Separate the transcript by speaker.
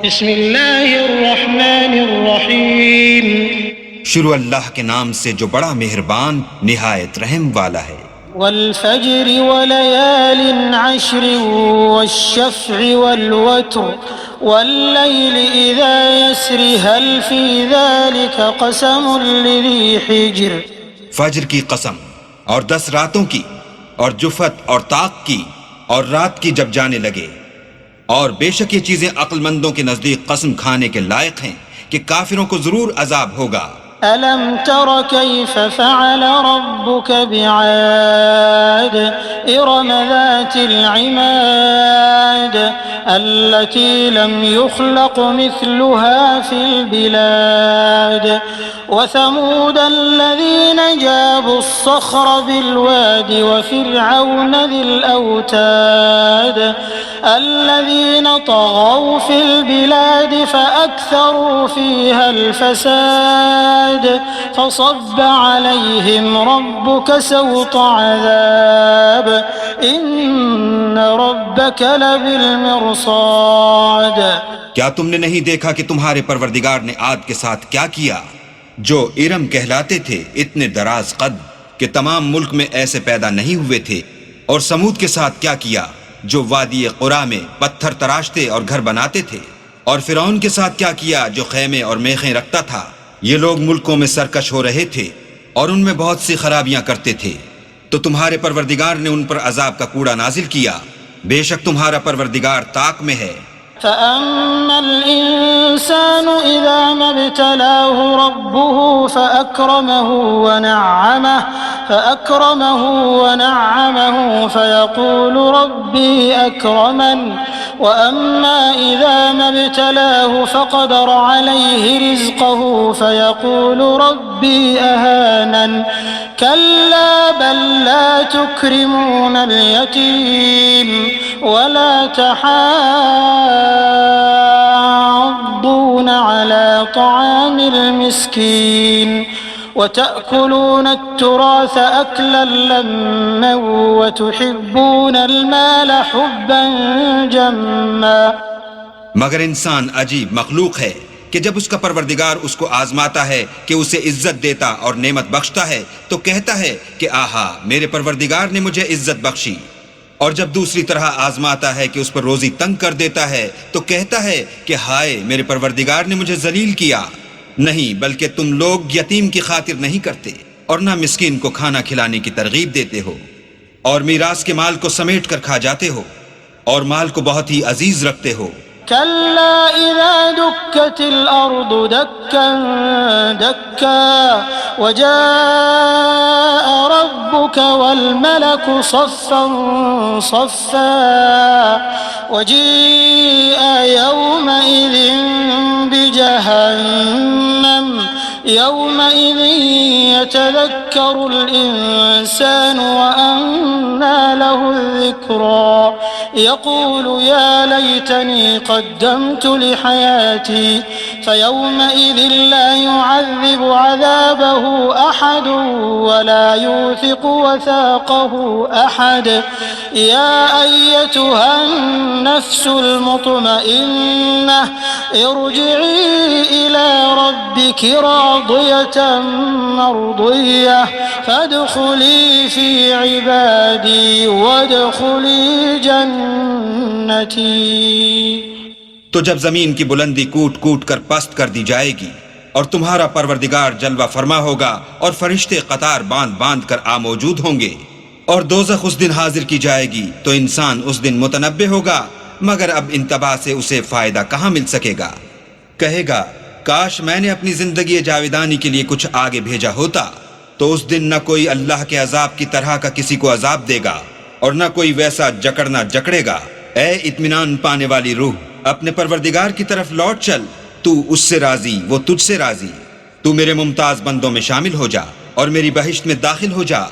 Speaker 1: بسم اللہ الرحمن الرحیم.
Speaker 2: شروع اللہ کے نام سے جو بڑا مہربان نہایت رحم والا ہے.
Speaker 1: والفجر وليال عشر والشفع والوتر والليل إذا يسر هل في ذلك قسم لذي حجر.
Speaker 2: فجر کی قسم اور 10 راتوں کی اور جفت اور طاق کی اور رات کی جب جانے لگے، اور بے شک یہ چیزیں عقل مندوں کے نزدیک قسم کھانے کے لائق ہیں کہ کافروں کو ضرور عذاب ہوگا.
Speaker 1: ألم تر كيف فعل ربك بعاد إرم ذات العماد التي لم يخلق مثلها في البلاد وثمود الذين جابوا الصخر بالواد وفرعون ذي الأوتاد الذين طغوا في البلاد فأكثروا فيها الفساد فصب عليهم ربك سوط عذاب إن ربك لبالمرصاد.
Speaker 2: کیا تم نے نہیں دیکھا کہ تمہارے پروردگار نے عاد کے ساتھ کیا کیا جو ارم کہلاتے تھے، اتنے دراز قد کہ تمام ملک میں ایسے پیدا نہیں ہوئے تھے، اور سمود کے ساتھ کیا کیا جو وادی قرا میں پتھر تراشتے اور گھر بناتے تھے، اور فرعون کے ساتھ کیا کیا جو خیمے اور میخیں رکھتا تھا. یہ لوگ ملکوں میں سرکش ہو رہے تھے اور ان میں بہت سی خرابیاں کرتے تھے، تو تمہارے پروردگار نے ان پر عذاب کا کوڑا نازل کیا. بے شک تمہارا پروردگار طاق میں ہے.
Speaker 1: فأما الإنسان إذا ما ابتلاه ربه فأكرمه ونعمه فيقول ربي أكرمن وأما إذا ما ابتلاه فقدر عليه رزقه فيقول ربي أهانن كلا بل لا تكرمون اليتيم ولا تحاضون على طعام المسكين وتأكلون التراث أكلا لما وتحبون المال حبا جما.
Speaker 2: مگر انسان عجیب مخلوق ہے کہ جب اس کا پروردگار اس کو آزماتا ہے کہ اسے عزت دیتا اور نعمت بخشتا ہے تو کہتا ہے کہ آہا میرے پروردگار نے مجھے عزت بخشی، اور جب دوسری طرح آزماتا ہے کہ اس پر روزی تنگ کر دیتا ہے تو کہتا ہے کہ ہائے میرے پروردگار نے مجھے ذلیل کیا. نہیں، بلکہ تم لوگ یتیم کی خاطر نہیں کرتے اور نہ مسکین کو کھانا کھلانے کی ترغیب دیتے ہو، اور میراث کے مال کو سمیٹ کر کھا جاتے ہو اور مال کو بہت ہی عزیز رکھتے ہو.
Speaker 1: كلا إذا دكت الأرض دكا دكا وجاء ربك والملك صفا صفا وجيء يومئذ بجهنم يومئذ يتذكر الإنسان وأنى له الذكرى يقول يا ليتني قدمت لحياتي فيومئذ لا يعذب عذابه أحد ولا يوثق وثاقه أحد. يا أيتها النفس المطمئنة ارجعي إلى ربك راضية مرضية فادخلي في عبادي وادخلي جنتي.
Speaker 2: تو جب زمین کی بلندی کوٹ کوٹ کر پست کر دی جائے گی اور تمہارا پروردگار جلوہ فرما ہوگا اور فرشتے قطار باندھ باندھ کر موجود ہوں گے، اور دوزخ اس دن حاضر کی جائے گی تو انسان اس دن متنبہ ہوگا، مگر اب انتباہ سے اسے فائدہ کہاں مل سکے گا. کہے گا کاش میں نے اپنی زندگی جاویدانی کے لیے کچھ آگے بھیجا ہوتا، تو اس دن نہ کوئی اللہ کے عذاب کی طرح کا کسی کو عذاب دے گا اور نہ کوئی ویسا جکڑنا جکڑے گا. اے اطمینان پانے والی روح، اپنے پروردگار کی طرف لوٹ چل، تو اس سے راضی وہ تجھ سے راضی. تو میرے ممتاز بندوں میں شامل ہو جا اور میری بہشت میں داخل ہو جا.